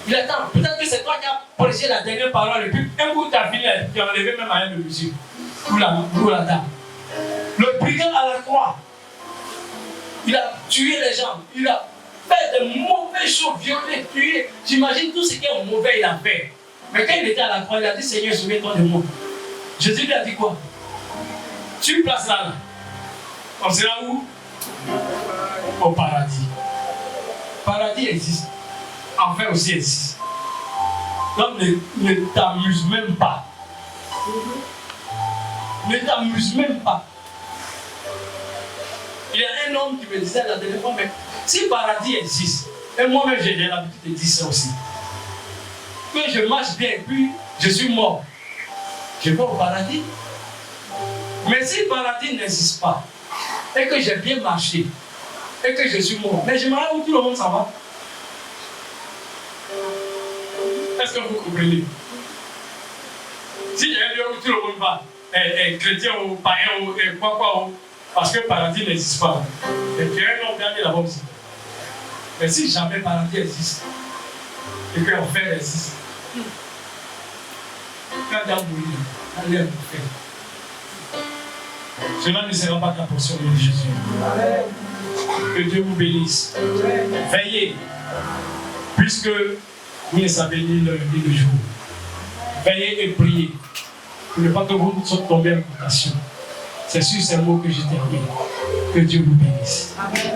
Il attend. Peut-être que c'est toi qui as prêché la dernière parole et puis un coup tu as fini, tu as enlevé même à un de monsieur. Ou la dame. Le brigand à la croix, il a tué les gens. Il a fait de mauvaises choses, violé, tué. J'imagine tout ce qui est mauvais il a fait. Mais quand il était à la croix, il a dit Seigneur, souviens-toi de moi. Jésus lui a dit quoi? Tu places là. On sera où? Au paradis. Paradis existe. Enfer aussi existe. Donc ne t'amuse même pas. Ne t'amuse même pas. Il y a un homme qui me disait la dernière fois, mais si paradis existe, et moi-même j'ai l'habitude de dire ça aussi, que je marche bien, puis je suis mort, je vais au paradis. Mais si le paradis n'existe pas, et que j'ai bien marché, et que je suis mort, mais je me rends où tout le monde s'en va. Est-ce que vous comprenez? Si il y a un lieu où tout le monde va, chrétien ou païen ou quoi, parce que le paradis n'existe pas, et qu'il y a un homme dernier là-bas aussi. Mais si jamais le paradis existe, et que l'enfer existe, quand tu as mouru, allez à l'enfer. Cela ne sera pas ta portion de Jésus. Que Dieu vous bénisse. Veillez, puisque vous ne savez ni l'heure ni le jour. Veillez et priez pour ne pas que vous soyez tombés en tentation. C'est sur ces mots que je termine. Que Dieu vous bénisse. Amen.